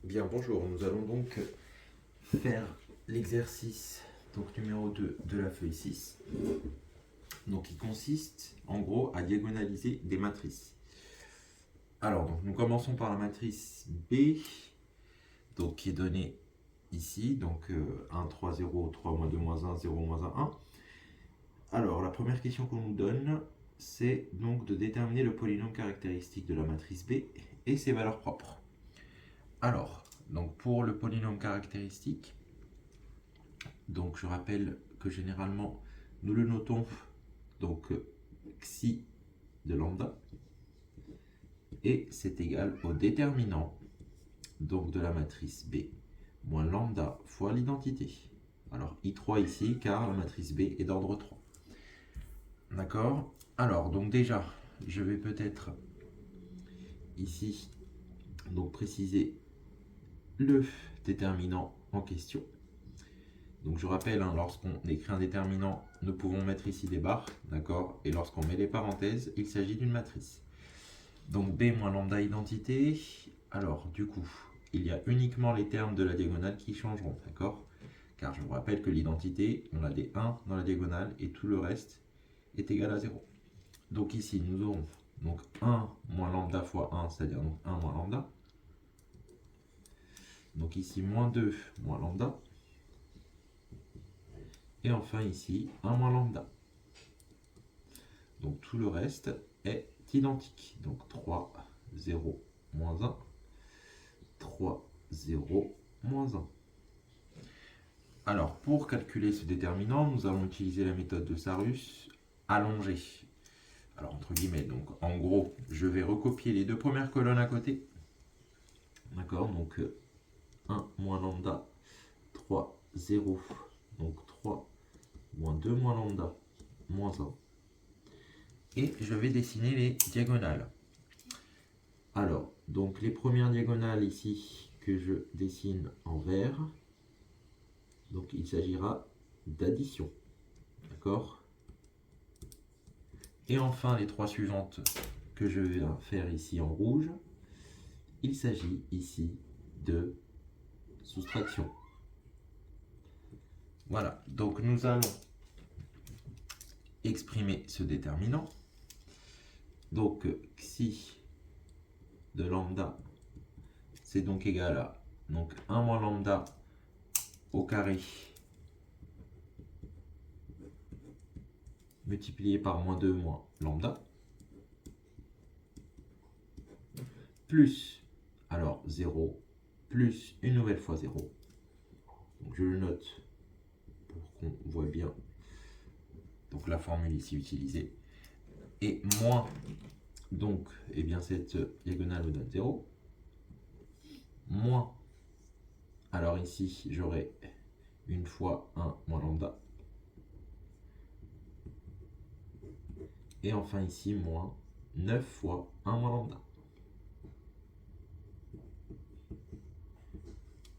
Bien, bonjour, nous allons donc faire l'exercice donc numéro 2 de la feuille 6, donc qui consiste en gros à diagonaliser des matrices. Alors, donc, nous commençons par la matrice B, donc, qui est donnée ici, donc 1, 3, 0, 3, moins 2, moins 1, 0, moins 1, 1. Alors, la première question qu'on nous donne, c'est donc de déterminer le polynôme caractéristique de la matrice B et ses valeurs propres. Alors, donc pour le polynôme caractéristique, donc je rappelle que généralement nous le notons donc xi de lambda et c'est égal au déterminant donc de la matrice B moins lambda fois l'identité. Alors I3 ici car la matrice B est d'ordre 3. D'accord? Alors donc déjà je vais peut-être ici donc préciser le déterminant en question. Donc je rappelle, lorsqu'on écrit un déterminant, nous pouvons mettre ici des barres, d'accord? Et lorsqu'on met des parenthèses, il s'agit d'une matrice. Donc B moins lambda identité. Alors du coup, il y a uniquement les termes de la diagonale qui changeront, d'accord? Car je vous rappelle que l'identité, on a des 1 dans la diagonale et tout le reste est égal à 0. Donc ici, nous aurons donc 1 moins lambda fois 1, c'est-à-dire donc 1 moins lambda. Donc ici, moins 2 moins lambda. Et enfin ici, 1 moins lambda. Donc tout le reste est identique. Donc 3, 0, moins 1. 3, 0, moins 1. Alors pour calculer ce déterminant, nous allons utiliser la méthode de Sarrus allongée. Alors entre guillemets, donc en gros, je vais recopier les deux premières colonnes à côté. D'accord, donc 1 moins lambda, 3, 0. Donc 3 moins 2 moins lambda, moins 1. Et je vais dessiner les diagonales. Alors, donc les premières diagonales ici que je dessine en vert, donc il s'agira d'addition, d'accord? Et enfin les trois suivantes que je vais faire ici en rouge, il s'agit ici de soustraction. Voilà, donc nous allons exprimer ce déterminant. Donc xi de lambda, c'est donc égal à donc 1 moins lambda au carré multiplié par moins 2 moins lambda, plus, alors 0, plus une nouvelle fois 0. Donc je le note pour qu'on voit bien donc la formule ici utilisée. Et moins, donc, eh bien cette diagonale me donne 0. Moins, alors ici j'aurai une fois 1 moins lambda. Et enfin ici, moins 9 fois 1 moins lambda.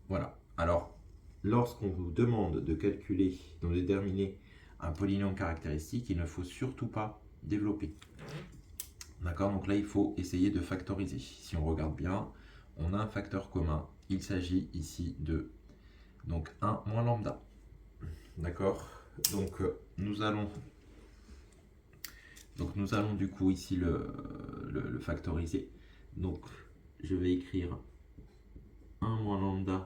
Voilà. Alors, lorsqu'on vous demande de calculer, de déterminer un polynôme caractéristique, il ne faut surtout pas développer. D'accord? Donc là, il faut essayer de factoriser. Si on regarde bien, on a un facteur commun. Il s'agit ici de donc 1 moins lambda. D'accord? Donc nous allons du coup ici le factoriser. Donc je vais écrire 1 moins lambda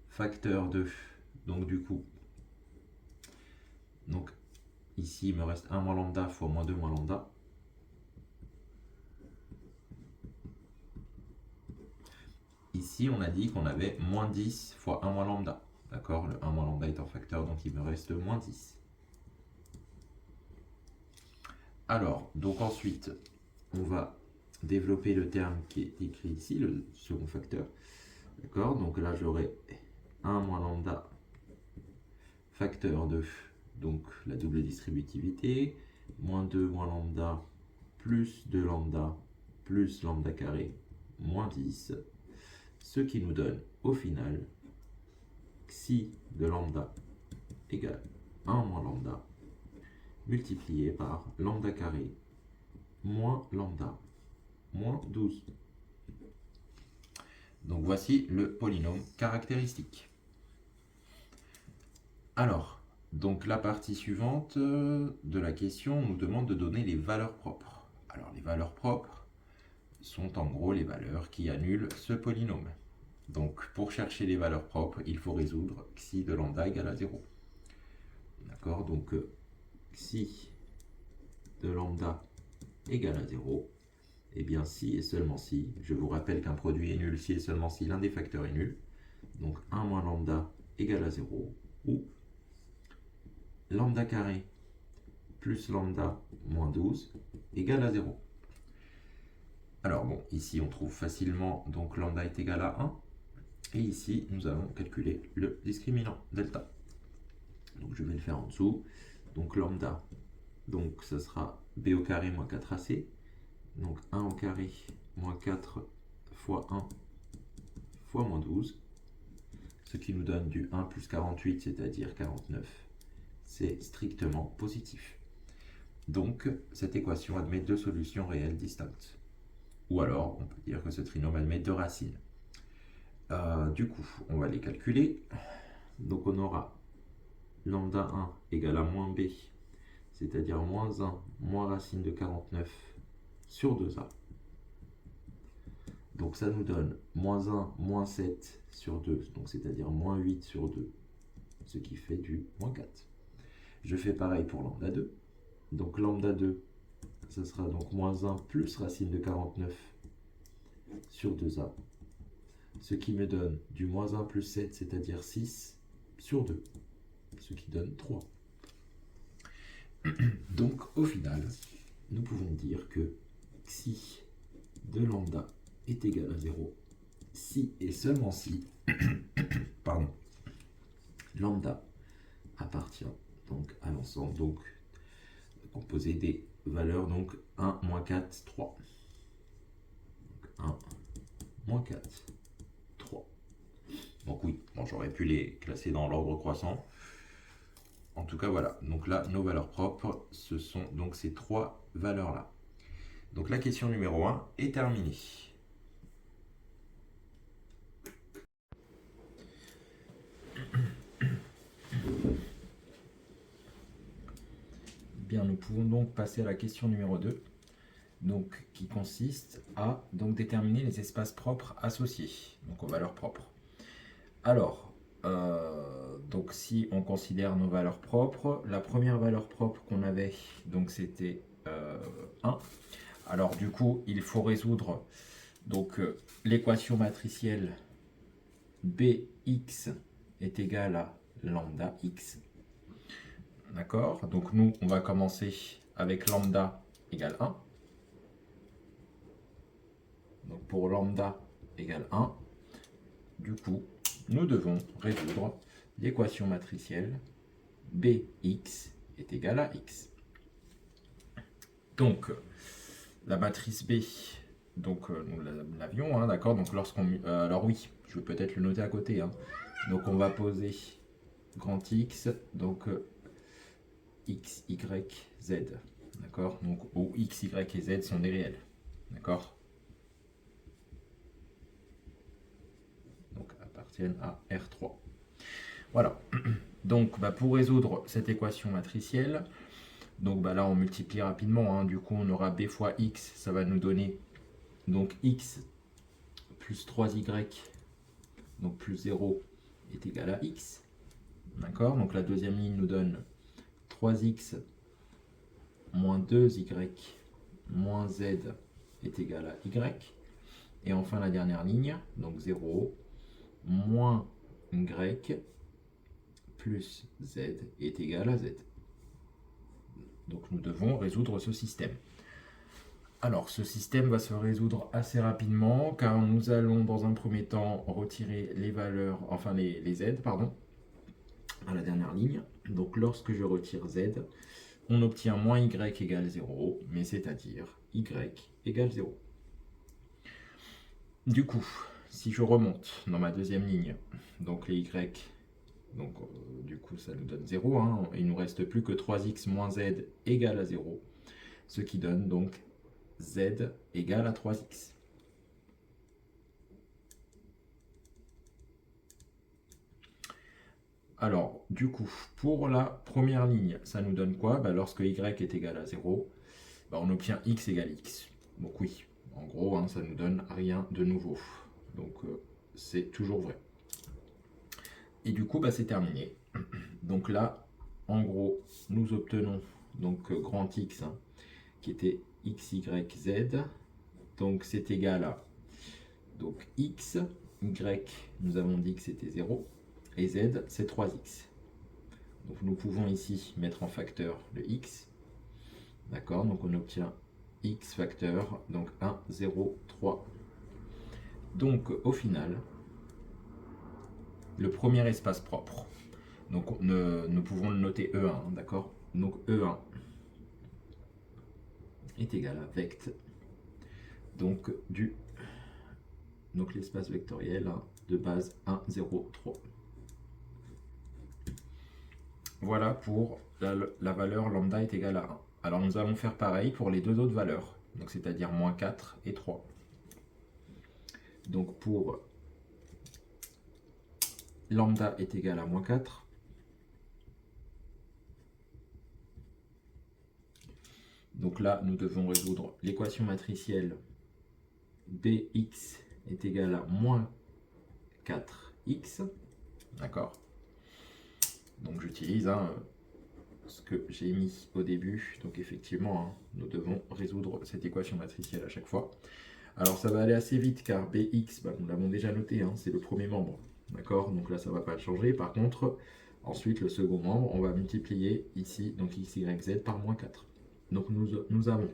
facteur de, donc du coup, donc ici il me reste 1 moins lambda fois moins 2 moins lambda. Ici on a dit qu'on avait moins 10 fois 1 moins lambda. D'accord, le 1 moins lambda est un facteur, donc il me reste moins 10. Alors, donc ensuite, on va développer le terme qui est écrit ici, le second facteur. D'accord, donc là j'aurai 1 moins lambda facteur de donc la double distributivité, moins 2 moins lambda plus 2 lambda plus lambda carré moins 10, ce qui nous donne au final xi de lambda égale 1 moins lambda multiplié par lambda carré moins lambda moins 12. Donc voici le polynôme caractéristique. Alors, donc la partie suivante de la question nous demande de donner les valeurs propres. Alors les valeurs propres sont en gros les valeurs qui annulent ce polynôme. Donc pour chercher les valeurs propres, il faut résoudre xi de lambda égale à 0. D'accord, donc xi de lambda égale à 0, et bien si et seulement si, je vous rappelle qu'un produit est nul si et seulement si l'un des facteurs est nul, donc 1 moins lambda égale à 0, ou lambda carré plus lambda moins 12 égale à 0. Alors bon, ici on trouve facilement, donc lambda est égal à 1, et ici nous allons calculer le discriminant delta. Donc je vais le faire en dessous, donc lambda, donc ça sera b au carré moins 4ac, donc 1 au carré moins 4 fois 1 fois moins 12, ce qui nous donne du 1 plus 48, c'est-à-dire 49. C'est strictement positif. Donc, cette équation admet deux solutions réelles distinctes. Ou alors, on peut dire que ce trinôme admet deux racines. Du coup, on va les calculer. Donc, on aura lambda 1 égale à moins b, c'est-à-dire moins 1 moins racine de 49 sur 2a. Donc, ça nous donne moins 1 moins 7 sur 2, donc c'est-à-dire moins 8 sur 2, ce qui fait du moins 4. Je fais pareil pour lambda 2. Donc lambda 2, ça sera donc moins 1 plus racine de 49 sur 2a, ce qui me donne du moins 1 plus 7, c'est-à-dire 6 sur 2, ce qui donne 3. Donc au final, nous pouvons dire que xi de lambda est égal à 0, si et seulement si pardon, lambda appartient donc à l'ensemble, donc composé des valeurs donc 1, moins 4, 3. Donc 1, moins 4, 3. Donc oui, bon, j'aurais pu les classer dans l'ordre croissant. En tout cas, voilà. Donc là, nos valeurs propres, ce sont donc ces trois valeurs-là. Donc la question numéro 1 est terminée. Bien, nous pouvons donc passer à la question numéro 2, donc, qui consiste à donc, déterminer les espaces propres associés, donc aux valeurs propres. Alors, donc si on considère nos valeurs propres, la première valeur propre qu'on avait, donc c'était 1. Alors du coup, il faut résoudre donc l'équation matricielle bx est égale à lambda x. D'accord? Donc nous, on va commencer avec lambda égale 1. Donc pour lambda égale 1, du coup, nous devons résoudre l'équation matricielle bx est égale à x. Donc, la matrice B, donc nous l'avions, hein, d'accord. Donc lorsqu'on, alors oui, je vais peut-être le noter à côté. Hein. Donc on va poser grand X, donc x, y, z, d'accord. Donc où x, y et z sont des réels, d'accord. Donc appartiennent à R3. Voilà. Donc pour résoudre cette équation matricielle, donc là on multiplie rapidement, hein. Du coup on aura b fois x, ça va nous donner donc x plus 3y, donc plus 0 est égal à x. D'accord. Donc la deuxième ligne nous donne 3x moins 2y moins z est égal à y. Et enfin la dernière ligne, donc 0 moins y plus z est égal à z. Donc nous devons résoudre ce système. Alors ce système va se résoudre assez rapidement car nous allons dans un premier temps retirer les valeurs, enfin les z, pardon, à la dernière ligne. Donc lorsque je retire z, on obtient moins y égale 0, mais c'est-à-dire y égale 0. Du coup, si je remonte dans ma deuxième ligne, donc les y, donc du coup ça nous donne 0, hein, il ne nous reste plus que 3x moins z égale à 0, ce qui donne donc z égale à 3x. Alors, du coup, pour la première ligne, ça nous donne quoi? Lorsque y est égal à 0, on obtient x égale x. Donc oui, en gros, hein, ça nous donne rien de nouveau. Donc c'est toujours vrai. Et du coup, c'est terminé. Donc là, en gros, nous obtenons donc grand X, hein, qui était x, y, z. Donc c'est égal à donc x, y, nous avons dit que c'était 0, et z, c'est 3x. Donc nous pouvons ici mettre en facteur le x. D'accord, donc on obtient x facteur, donc 1, 0, 3. Donc au final, le premier espace propre, donc nous pouvons le noter E1, hein, d'accord. Donc E1 est égal à vect, donc l'espace vectoriel, hein, de base 1, 0, 3. Voilà pour la valeur lambda est égale à 1. Alors nous allons faire pareil pour les deux autres valeurs, donc c'est-à-dire moins 4 et 3. Donc pour lambda est égal à moins 4, donc là nous devons résoudre l'équation matricielle bx est égal à moins 4x, d'accord. Donc j'utilise ce que j'ai mis au début, donc effectivement, hein, nous devons résoudre cette équation matricielle à chaque fois. Alors ça va aller assez vite car bx, nous l'avons déjà noté, hein, c'est le premier membre, d'accord. Donc là ça ne va pas changer. Par contre, ensuite le second membre, on va multiplier ici, donc x, y, z par moins 4. Donc nous avons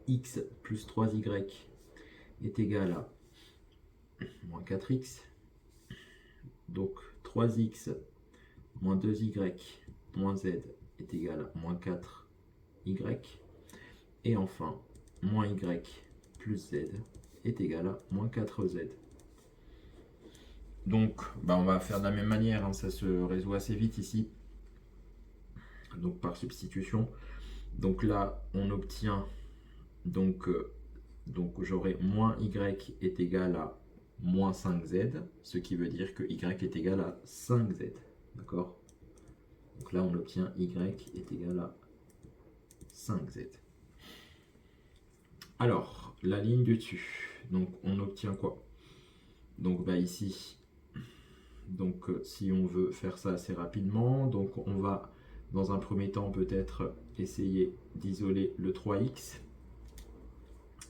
x plus 3y est égal à moins 4x, donc 3x moins 2y moins z est égal à moins 4y, et enfin moins y plus z est égal à moins 4z. Donc on va faire de la même manière, hein, ça se résout assez vite ici, donc par substitution. Donc là on obtient donc j'aurai moins y est égal à moins 5z, ce qui veut dire que y est égal à 5z, d'accord. Donc là on obtient y est égal à 5z. Alors la ligne du dessus, donc on obtient quoi? Donc ici, donc si on veut faire ça assez rapidement, donc on va dans un premier temps peut-être essayer d'isoler le 3x.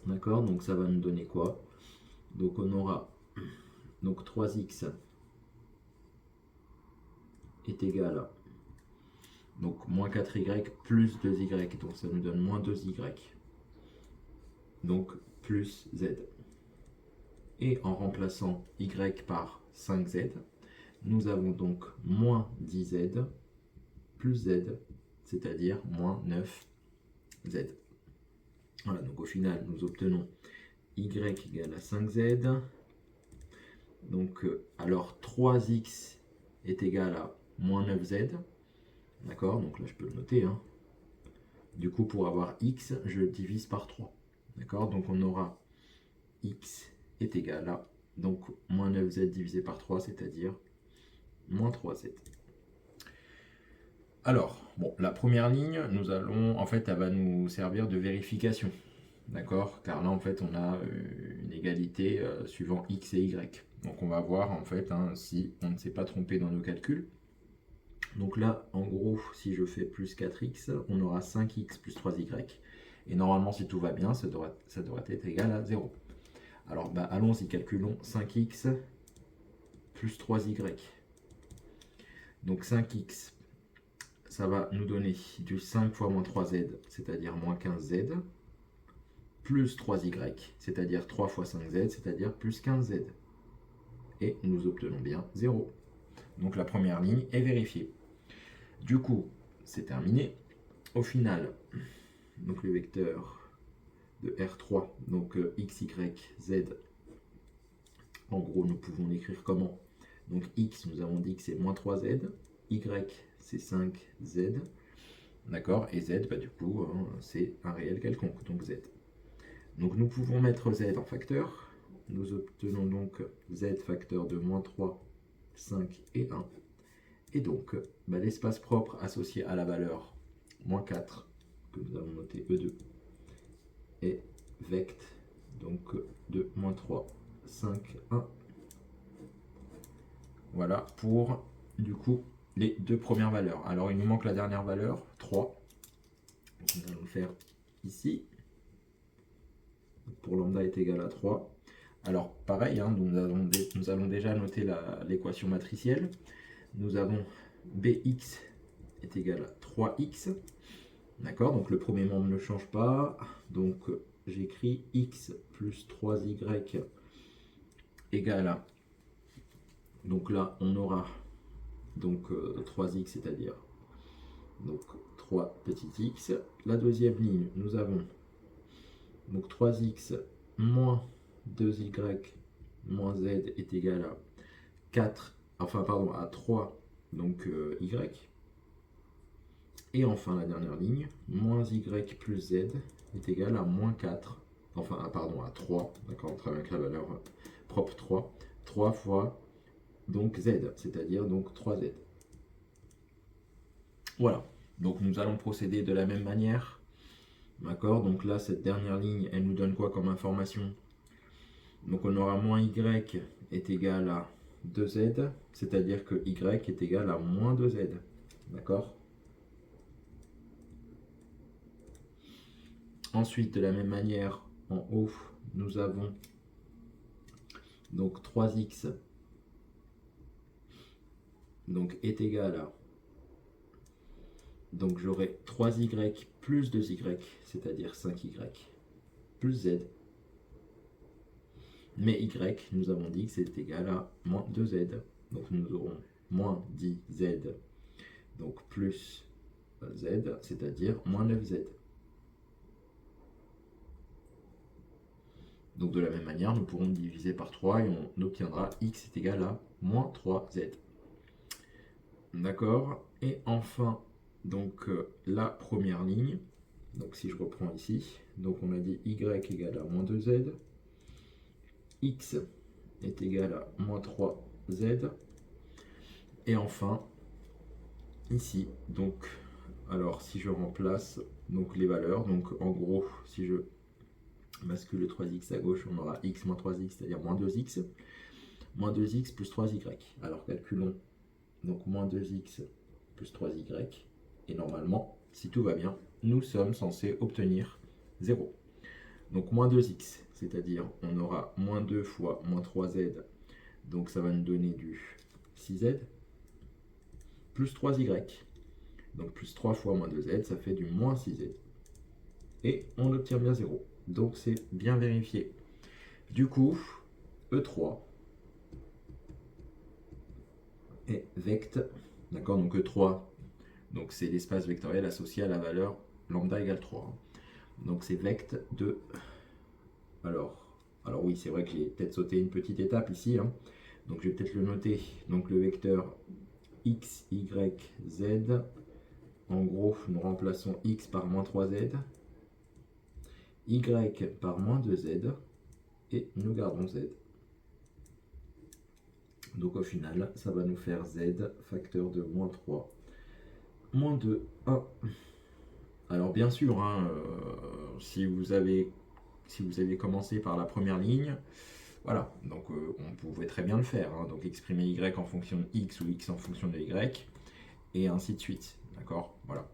D'accord, donc ça va nous donner quoi? Donc on aura donc 3x est égal à donc moins 4y plus 2y, donc ça nous donne moins 2y, donc plus z. Et en remplaçant y par 5z, nous avons donc moins 10z plus z, c'est-à-dire moins 9z. Voilà, donc au final, nous obtenons y égale à 5z. Donc, alors 3x est égal à moins 9z. D'accord, donc là je peux le noter, hein. Du coup, pour avoir x, je le divise par 3. D'accord, donc on aura x est égal à donc moins 9z divisé par 3, c'est-à-dire moins 3z. Alors, la première ligne, nous allons, en fait, elle va nous servir de vérification. D'accord, car là, en fait, on a une égalité suivant x et y. Donc, on va voir, en fait, si on ne s'est pas trompé dans nos calculs. Donc là, en gros, si je fais plus 4x, on aura 5x plus 3y. Et normalement, si tout va bien, ça devrait être égal à 0. Alors, allons-y, calculons 5x plus 3y. Donc 5x, ça va nous donner du 5 fois moins 3z, c'est-à-dire moins 15z, plus 3y, c'est-à-dire 3 fois 5z, c'est-à-dire plus 15z. Et nous obtenons bien 0. Donc la première ligne est vérifiée. Du coup, c'est terminé. Au final, donc le vecteur de R3, donc x, y, z, en gros, nous pouvons l'écrire comment? Donc x, nous avons dit que c'est moins 3z, y, c'est 5z, d'accord, et z, du coup, c'est un réel quelconque, donc z. Donc nous pouvons mettre z en facteur. Nous obtenons donc z facteur de moins 3, 5 et 1. Et donc, l'espace propre associé à la valeur moins 4, que nous allons noter E2, est vect, donc de moins 3, 5, 1. Voilà pour, du coup, les deux premières valeurs. Alors, il nous manque la dernière valeur, 3. Donc, nous allons le faire ici. Pour lambda est égal à 3. Alors, pareil, hein, nous allons déjà noter l'équation matricielle. Nous avons bx est égal à 3x. D'accord, donc le premier membre ne change pas. Donc, j'écris x plus 3y égale à... Donc là, on aura donc 3x, c'est-à-dire donc 3 petits x. La deuxième ligne, nous avons donc 3x moins 2y moins z est égal à 4, enfin pardon, à 3, donc y. Et enfin la dernière ligne, moins y plus z est égal à moins 4, enfin pardon, à 3, d'accord, on travaille avec la valeur propre 3 fois donc z, c'est-à-dire donc 3z. Voilà, donc nous allons procéder de la même manière. D'accord, donc là, cette dernière ligne, elle nous donne quoi comme information? Donc on aura moins y est égal à 2z, c'est-à-dire que y est égal à moins 2z. D'accord? Ensuite, de la même manière, en haut, nous avons donc 3x donc est égal à... Donc j'aurai 3y plus 2y, c'est-à-dire 5y, plus z. Mais y, nous avons dit que c'est égal à moins 2z. Donc nous aurons moins 10z, donc plus z, c'est-à-dire moins 9z. Donc de la même manière, nous pourrons diviser par 3 et on obtiendra x est égal à moins 3z. D'accord? Et enfin, donc la première ligne, donc si je reprends ici, donc on a dit y égale à moins 2z, x est égal à moins 3z, et enfin, ici, donc, alors si je remplace donc les valeurs, donc en gros, si je bascule le 3x à gauche, on aura x moins 3x, c'est-à-dire moins 2x plus 3y. Alors calculons donc moins 2x plus 3y, et normalement, si tout va bien, nous sommes censés obtenir 0. Donc moins 2x, c'est-à-dire on aura moins 2 fois moins 3z, donc ça va nous donner du 6z, plus 3y, donc plus 3 fois moins 2z, ça fait du moins 6z. Et on obtient bien 0. Donc c'est bien vérifié. Du coup, E3 est vect, d'accord, donc E3, donc c'est l'espace vectoriel associé à la valeur lambda égale 3. Donc c'est vect de... Alors oui, c'est vrai que j'ai peut-être sauté une petite étape ici, hein. Donc je vais peut-être le noter. Donc le vecteur x, y, z, en gros, nous remplaçons x par moins 3z, y par moins 2z, et nous gardons z. Donc au final, ça va nous faire z facteur de moins 3, moins 2, 1. Alors bien sûr, hein, si vous avez commencé par la première ligne, voilà, donc on pouvait très bien le faire, hein, donc exprimer y en fonction de x ou x en fonction de y, et ainsi de suite, d'accord, voilà.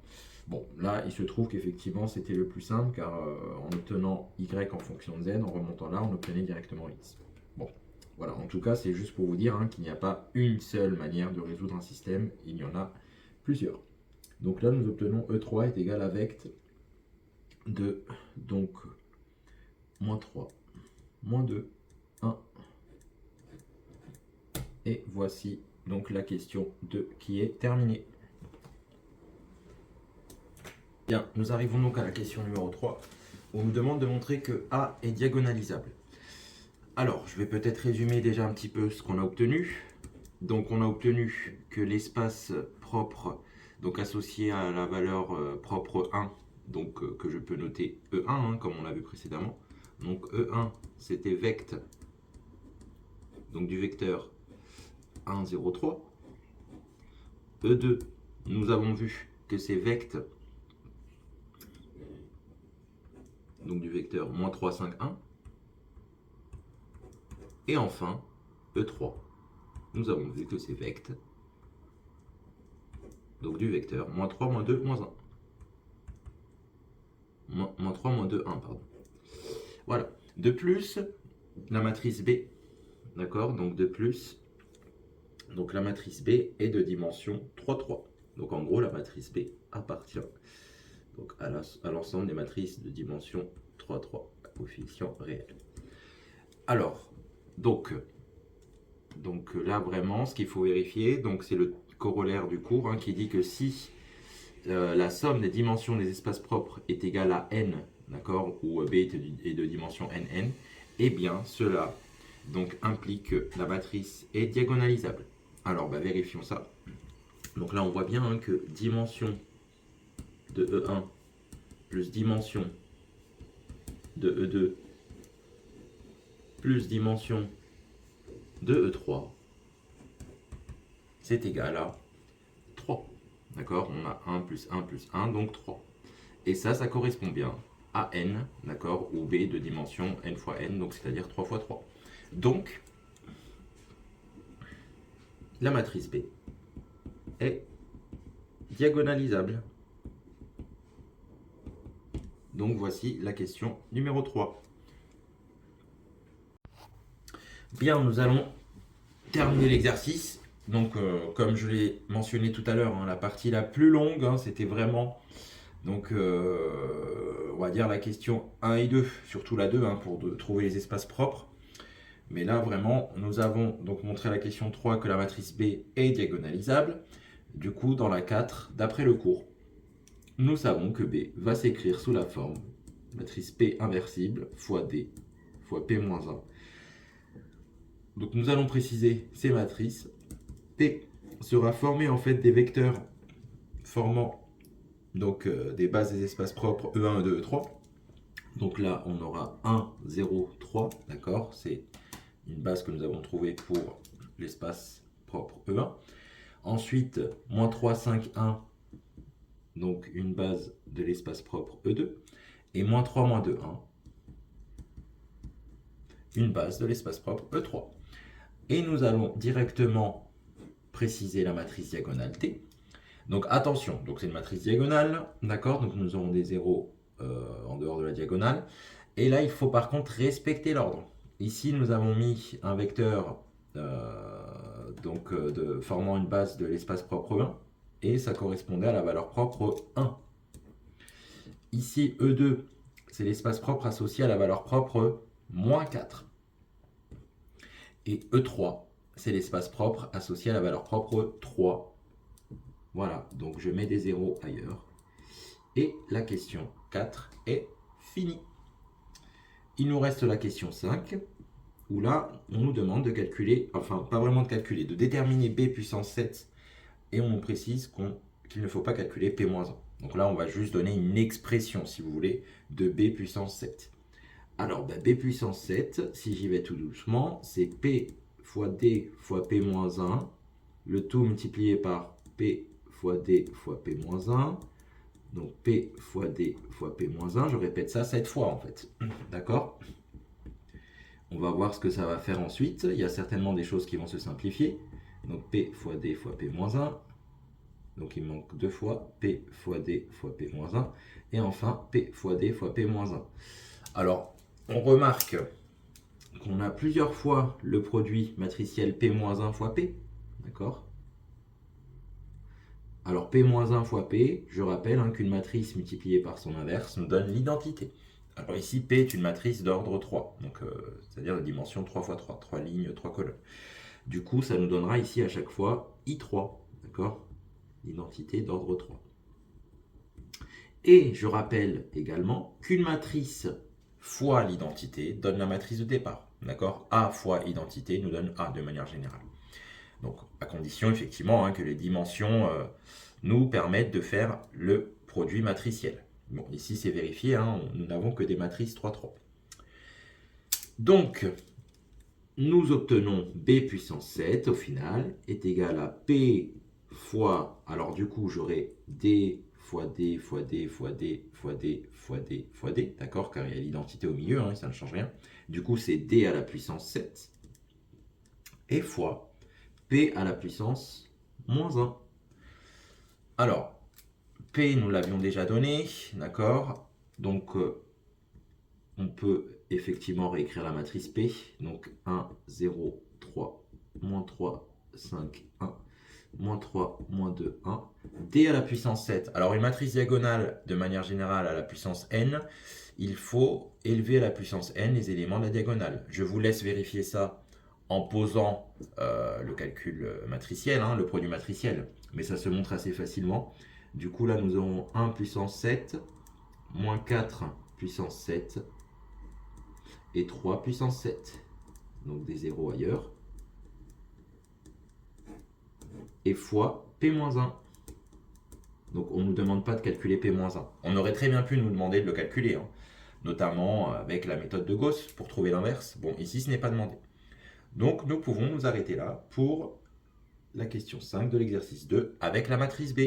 Bon, là, il se trouve qu'effectivement, c'était le plus simple, car en obtenant y en fonction de z, en remontant là, on obtenait directement x. Bon, voilà, en tout cas, c'est juste pour vous dire hein, qu'il n'y a pas une seule manière de résoudre un système, il y en a plusieurs. Donc là, nous obtenons E3 est égal à vect de, donc, moins 3, moins 2, 1. Et voici donc la question 2 qui est terminée. Bien, nous arrivons donc à la question numéro 3, où on nous demande de montrer que A est diagonalisable. Alors, je vais peut-être résumer déjà un petit peu ce qu'on a obtenu. Donc, on a obtenu que l'espace propre, donc associé à la valeur propre 1, donc que je peux noter E1, hein, comme on l'a vu précédemment. Donc, E1, c'était vect, donc du vecteur 1, 0, 3. E2, nous avons vu que c'est vect, donc du vecteur moins 3, 5, 1. Et enfin, E3, nous avons vu que c'est vect, donc du vecteur moins 3, moins 2, moins 1. Moins 3, moins 2, 1, pardon. Voilà. De plus, la matrice B, d'accord, donc de plus, donc la matrice B est de dimension 3, 3. Donc en gros, la matrice B appartient donc à l'ensemble des matrices de dimension 3, 3, à coefficient réel. Alors, donc là vraiment, ce qu'il faut vérifier, donc c'est le corollaire du cours hein, qui dit que si la somme des dimensions des espaces propres est égale à n, d'accord, où B est de dimension nn, eh bien cela donc implique que la matrice est diagonalisable. Alors vérifions ça. Donc là on voit bien hein, que dimension de E1 plus dimension de E2 plus dimension de E3, c'est égal à 3. D'accord, on a 1 plus 1 plus 1, donc 3. Et ça correspond bien à n, d'accord, ou B de dimension n fois n, donc c'est-à-dire 3 fois 3. Donc, la matrice B est diagonalisable. Donc voici la question numéro 3. Bien, nous allons terminer l'exercice. Donc, comme je l'ai mentionné tout à l'heure, hein, la partie la plus longue, hein, c'était vraiment, donc, on va dire la question 1 et 2, surtout la 2, hein, pour trouver les espaces propres. Mais là, vraiment, nous avons donc montré à la question 3 que la matrice B est diagonalisable. Du coup, dans la 4, d'après le cours, nous savons que B va s'écrire sous la forme matrice P inversible fois D fois P-1. Donc nous allons préciser ces matrices. P sera formé en fait des vecteurs formant donc des bases des espaces propres E1, E2, E3. Donc là, on aura 1, 0, 3, d'accord? C'est une base que nous avons trouvée pour l'espace propre E1. Ensuite, moins 3, 5, 1, donc une base de l'espace propre E2. Et moins 3, moins 2, 1, une base de l'espace propre E3. Et nous allons directement préciser la matrice diagonale T. Donc attention, donc c'est une matrice diagonale, d'accord? Donc nous aurons des zéros en dehors de la diagonale. Et là, il faut par contre respecter l'ordre. Ici, nous avons mis un vecteur formant une base de l'espace propre 1, et ça correspondait à la valeur propre 1. Ici, E2, c'est l'espace propre associé à la valeur propre moins 4. Et E3, c'est l'espace propre associé à la valeur propre 3. Voilà, donc je mets des zéros ailleurs. Et la question 4 est finie. Il nous reste la question 5, où là, on nous demande de calculer, enfin, pas vraiment de calculer, de déterminer B puissance 7, et on nous précise qu'il ne faut pas calculer P-1. Donc là, on va juste donner une expression, si vous voulez, de B puissance 7. Alors, B puissance 7, si j'y vais tout doucement, c'est P fois D fois P-1, le tout multiplié par P fois D fois P-1, donc P fois D fois P-1, je répète ça 7 fois en fait, d'accord? On va voir ce que ça va faire ensuite, il y a certainement des choses qui vont se simplifier, donc P fois D fois P-1, donc il manque 2 fois, P fois D fois P-1, et enfin P fois D fois P-1. Alors, on remarque qu'on a plusieurs fois le produit matriciel P-1 fois P, d'accord? Alors P-1 fois P, je rappelle qu'une matrice multipliée par son inverse nous donne l'identité. Alors ici, P est une matrice d'ordre 3, donc c'est-à-dire de dimension 3 fois 3, 3 lignes, 3 colonnes. Du coup, ça nous donnera ici à chaque fois I3, d'accord? L'identité d'ordre 3. Et je rappelle également qu'une matrice fois l'identité donne la matrice de départ. D'accord? A fois identité nous donne A de manière générale. Donc, à condition effectivement que les dimensions nous permettent de faire le produit matriciel. Bon, ici c'est vérifié, nous n'avons que des matrices 3-3. Donc, nous obtenons B puissance 7 au final est égal à P fois, alors du coup, j'aurai D fois D fois D fois D fois D fois D fois D, d'accord, car il y a l'identité au milieu, hein, ça ne change rien. Du coup, c'est D à la puissance 7 et fois P à la puissance moins 1. Alors, P, nous l'avions déjà donné, d'accord, donc on peut effectivement réécrire la matrice P, donc 1, 0, 3, moins 3, 5, 1, moins 3, moins 2, 1. D à la puissance 7. Alors une matrice diagonale, de manière générale, à la puissance n, il faut élever à la puissance n les éléments de la diagonale. Je vous laisse vérifier ça en posant le calcul matriciel, hein, le produit matriciel, mais ça se montre assez facilement. Du coup, là, nous aurons 1 puissance 7, moins 4 puissance 7, et 3 puissance 7. Donc des zéros ailleurs. Et fois P-1. Donc on ne nous demande pas de calculer P-1. On aurait très bien pu nous demander de le calculer, hein, notamment avec la méthode de Gauss pour trouver l'inverse. Bon, ici ce n'est pas demandé. Donc nous pouvons nous arrêter là pour la question 5 de l'exercice 2 avec la matrice B.